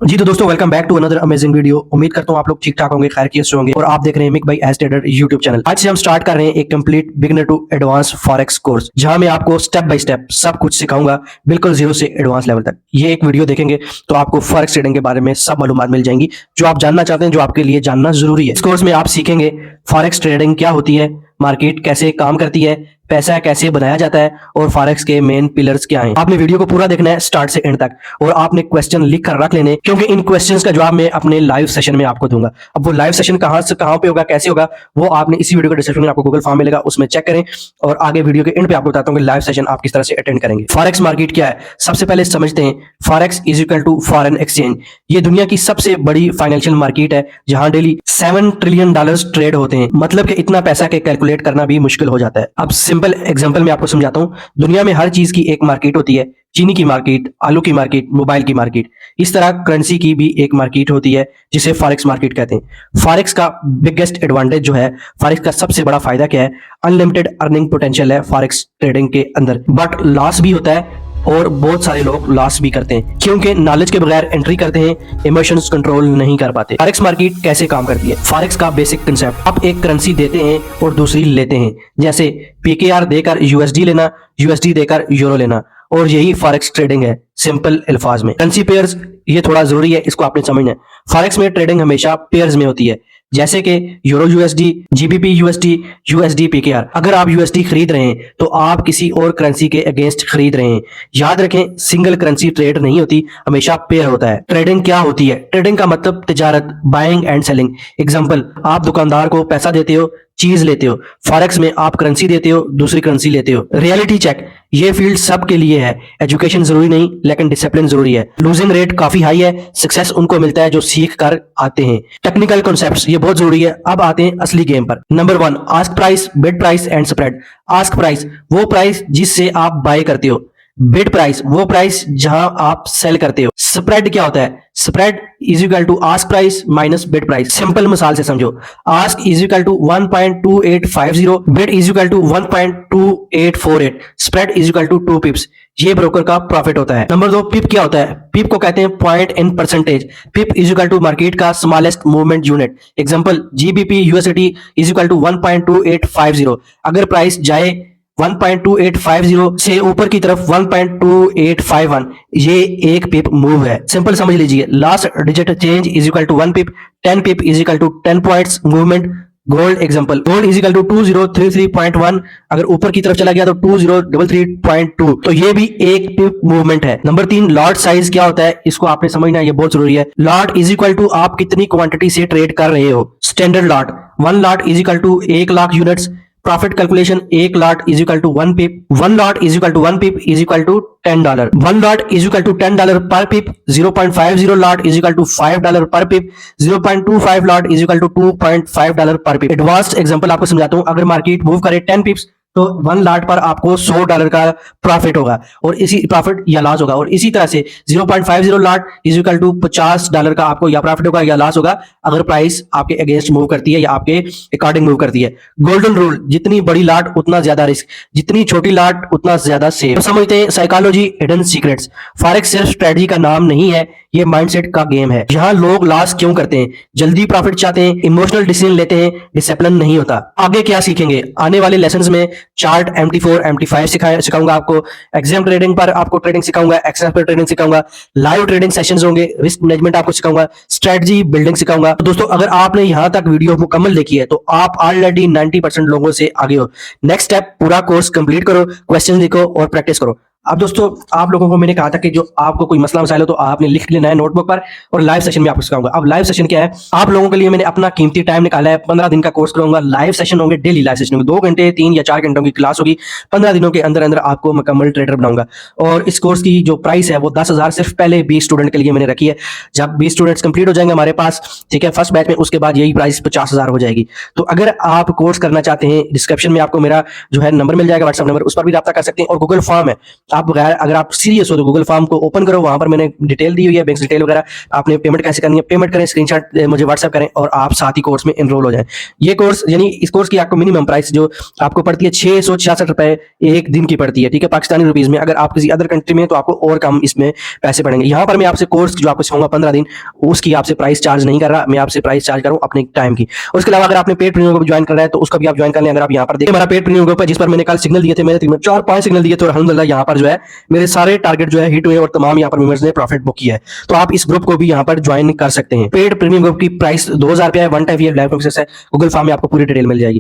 जी तो दोस्तों welcome back to another amazing video. उम्मीद करता हूँ आप लोग ठीक ठाक होंगे, खैरियत से होंगे और आप देख रहे हैं मिक भाई एज ट्रेडर यूट्यूब चैनल। आज से हम स्टार्ट कर रहे हैं एक complete beginner to advance forex course, जहां मैं आपको स्टेप बाय स्टेप सब कुछ सिखाऊंगा, बिल्कुल जीरो से एडवांस लेवल तक। ये एक वीडियो देखेंगे तो आपको फॉरेक्स ट्रेडिंग के बारे में सब मालूमात मिल जाएंगी जो आप जानना चाहते हैं, जो आपके लिए जानना जरूरी है। इस कोर्स में आप सीखेंगे फॉरेक्स ट्रेडिंग क्या होती है, मार्केट कैसे काम करती है, पैसा कैसे बनाया जाता है और फॉरेक्स के मेन पिलर्स क्या हैं। आपने वीडियो को पूरा देखना है स्टार्ट से एंड तक और आपने क्वेश्चन लिख कर रख लेने, क्योंकि इन क्वेश्चंस का जवाब मैं अपने लाइव सेशन में आपको दूंगा। अब वो लाइव सेशन कहां से कहां पे होगा, कैसे होगा, वो आपने इसी वीडियो के डिस्क्रिप्शन में आपको गूगल फॉर्म मिलेगा, उसमें चेक करें और आगे वीडियो के एंड पे आपको बताता हूं कि लाइव सेशन आप किस तरह से अटेंड करेंगे। फॉरेक्स मार्केट क्या है, सबसे पहले समझते हैं। Forex is equal to foreign exchange. ये दुनिया की सबसे बड़ी फाइनेंशियल मार्केट है जहां डेली $7 ट्रिलियन ट्रेड होते हैं। मतलब कि इतना पैसा के कैलकुलेट करना भी मुश्किल हो जाता है। अब सिंपल एग्जांपल में आपको समझाता हूं। दुनिया में हर चीज की एक मार्केट होती है, चीनी की मार्केट, आलू की मार्केट, मोबाइल की मार्केट। इस तरह करेंसी की भी एक मार्केट होती है जिसे फॉरेक्स मार्केट कहते हैं। फॉरेक्स का बिगेस्ट एडवांटेज जो है, फॉरेक्स का सबसे बड़ा फायदा क्या है, अनलिमिटेड अर्निंग पोटेंशियल है फॉरेक्स ट्रेडिंग के अंदर। बट लॉस भी होता है और बहुत सारे लोग लॉस भी करते हैं, क्योंकि नॉलेज के बगैर एंट्री करते हैं, इमोशंस कंट्रोल नहीं कर पाते। फॉरेक्स मार्केट कैसे काम करती है, फॉरेक्स का बेसिक कंसेप्ट, आप एक करेंसी देते हैं और दूसरी लेते हैं। जैसे पीकेआर देकर यूएसडी लेना, यूएसडी देकर यूरो लेना, और यही फॉरेक्स ट्रेडिंग है सिंपल अल्फाज में। करेंसी पेयर्स ये थोड़ा जरूरी है, इसको आपने समझना है। फॉरेक्स में ट्रेडिंग हमेशा पेयर्स में होती है, जैसे कि euro USD, GBP USD, USD PKR. अगर आप यूएसडी खरीद रहे हैं तो आप किसी और करेंसी के अगेंस्ट खरीद रहे हैं। याद रखें, सिंगल करेंसी ट्रेड नहीं होती, हमेशा पेयर होता है। ट्रेडिंग क्या होती है, ट्रेडिंग का मतलब तिजारत, बाइंग एंड सेलिंग। एग्जांपल, आप दुकानदार को पैसा देते हो, चीज लेते हो। फॉरेक्स में आप करेंसी देते हो, दूसरी करेंसी लेते हो। रियलिटी चेक, ये फील्ड सबके लिए है। एजुकेशन जरूरी नहीं, लेकिन डिसिप्लिन जरूरी है। लूजिंग रेट काफी हाई है, सक्सेस उनको मिलता है जो सीख कर आते हैं। टेक्निकल कॉन्सेप्ट्स ये बहुत जरूरी है। अब आते हैं असली गेम पर। Number 1, ask price, bid price and spread. Ask price वो प्राइस जिससे आप बाय करते हो। बिड प्राइस वो प्राइस जहां आप सेल करते हो। स्प्रेड क्या होता है, spread is equal to ask price minus bid price. Simple मिसाल से समझो, ask is equal to 1.2850, bid is equal to 1.2848, spread is equal to 2 pips. ये ब्रोकर का प्रॉफिट होता है। नंबर 2, पिप क्या होता है, पिप को कहते हैं point in percentage. Pip is equal to market का smallest movement unit. Example, GBP USD is equal to 1.2850। अगर प्राइस जाए 1.2850 से ऊपर की तरफ 1.2851, ये एक पिप मूव है। सिंपल समझ लीजिए, last digit change is equal to 1 pip, 10 pip is equal to 10 points movement. Gold example, gold is equal to 2033.1, अगर ऊपर की तरफ चला गया तो 2033.2, तो ये भी एक पिप मूवमेंट है। नंबर 3, लॉट साइज क्या होता है, इसको आपने समझना है, ये बहुत जरूरी है। लॉट इज इक्वल टू आप कितनी क्वांटिटी से ट्रेड कर रहे हो। Standard lot, 1 lot is equal to 1 lakh units. Profit calculation, 1 lot is equal to 1 pip, 1 lot is equal to 1 pip is equal to $10, 1 lot is equal to $10 per pip, 0.50 lot is equal to $5 per pip, 0.25 lot is equal to $2.5 per pip. Advanced example आपको समझाता हूं। अगर market move करे 10 पिप्स तो 1 lot पर आपको $100 का profit होगा और इसी प्रॉफिट या लॉस होगा। और इसी तरह से 0.50 लॉट इज इक्वल टू $50 का आपको या प्रॉफिट होगा या लॉस होगा, अगर प्राइस आपके अगेंस्ट मूव करती है या आपके अकॉर्डिंग मूव करती है। गोल्डन रूल, जितनी बड़ी लॉट उतना ज्यादा रिस्क, जितनी छोटी लॉट उतना ज्यादा सेफ। तो समझते हैं साइकोलॉजी, हिडन सीक्रेट्स। फॉरेक्स सिर्फ स्ट्रेटजी का नाम नहीं है, ये माइंडसेट का गेम है। यहाँ लोग लॉस क्यों करते हैं, जल्दी प्रॉफिट चाहते हैं, इमोशनल डिसीजन लेते हैं, डिसिप्लिन नहीं होता। आगे क्या सीखेंगे, आने वाले लेसन्स में चार्ट, MT4, MT5 सिखाऊंगा आपको। एग्जाम ट्रेडिंग पर आपको ट्रेडिंग सिखाऊंगा, एक्सेल पर ट्रेडिंग सिखाऊंगा, लाइव ट्रेडिंग सेशंस होंगे, रिस्क मैनेजमेंट आपको सिखाऊंगा, स्ट्रेटजी बिल्डिंग सिखाऊंगा। तो दोस्तों, अगर आपने यहां तक वीडियो मुकम्मल देखी है तो आप ऑलरेडी 90% लोगों से आगे हो। नेक्स्ट स्टेप, पूरा कोर्स कंप्लीट करो, क्वेश्चन लिखो और प्रैक्टिस करो। अब दोस्तों, आप लोगों को मैंने कहा था कि जो आपको कोई मसला मसाइल हो तो आपने लिख लेना है नोटबुक पर, और लाइव सेशन में आपको सिखाऊंगा। अब लाइव सेशन क्या है, आप लोगों के लिए मैंने अपना कीमती टाइम निकाला है। 15 दिन का कोर्स करूंगा, लाइव सेशन होंगे, डेली लाइव सेशन होंगे, 2 घंटे 3 या 4 घंटों की क्लास होगी। 15 दिनों के अंदर अंदर आपको मुकम्मल ट्रेडर बनाऊंगा। और इस कोर्स की जो प्राइस है वो 10,000 सिर्फ पहले 20 स्टूडेंट के लिए मैंने रखी है। जब 20 स्टूडेंट्स कंप्लीट हो जाएंगे हमारे पास, ठीक है, फर्स्ट बैच में, उसके बाद यही प्राइस 50,000 हो जाएगी। तो अगर आप कोर्स करना चाहते हैं, डिस्क्रिप्शन में आपको मेरा जो है नंबर मिल जाएगा, व्हाट्सएप नंबर, उस पर भी रब्ता कर सकते हैं। और गूगल फॉर्म है, आप बगैर, अगर आप सीरियस हो तो गूगल फॉर्म को ओपन करो, वहां पर मैंने डिटेल दी हुई है, बैंक डिटेल वगैरह, आपने पेमेंट कैसे करनी है, पेमेंट करें, स्क्रीनशॉट मुझे व्हाट्सएप करें और आप साथ ही कोर्स में एनरोल हो जाएं। ये कोर्स यानी इस कोर्स की आपको मिनिमम प्राइस जो आपको पड़ती है 666 रुपए एक दिन की पड़ती है, ठीक है, पाकिस्तानी रुपीज में। अगर आप किसी अदर कंट्री में तो आपको और कम इसमें पैसे पड़ेंगे। यहाँ पर मैं आपसे कोर्स जो आपको सिखाऊंगा 15 दिन, उसकी आपसे प्राइस चार्ज नहीं कर रहा, मैं आपसे प्राइस चार्ज कर रहा हूँ अपने टाइम की। उसके अलावा अगर आपने पेड प्रीमियम को ज्वाइन करना है तो उसका भी आप ज्वाइन कर लें। अगर आप यहाँ पर देखिए हमारा पेड प्रीमियम ग्रुप है, जिस पर मैंने कल सिग्नल दिए थे, मैंने 4-5 सिग्नल दिए थे और अल्हम्दुलिल्लाह यहाँ पर जो है मेरे सारे टारगेट जो है हिट हुए और तमाम यहाँ पर मेंबर्स ने प्रॉफिट बुक किया है। तो आप इस ग्रुप को भी यहाँ पर ज्वाइन कर सकते हैं। पेड प्रीमियम ग्रुप की प्राइस 2000 रुपया है, वन टाइम लाइव प्रोसेस है। गूगल फॉर्म में आपको पूरी डिटेल मिल जाएगी।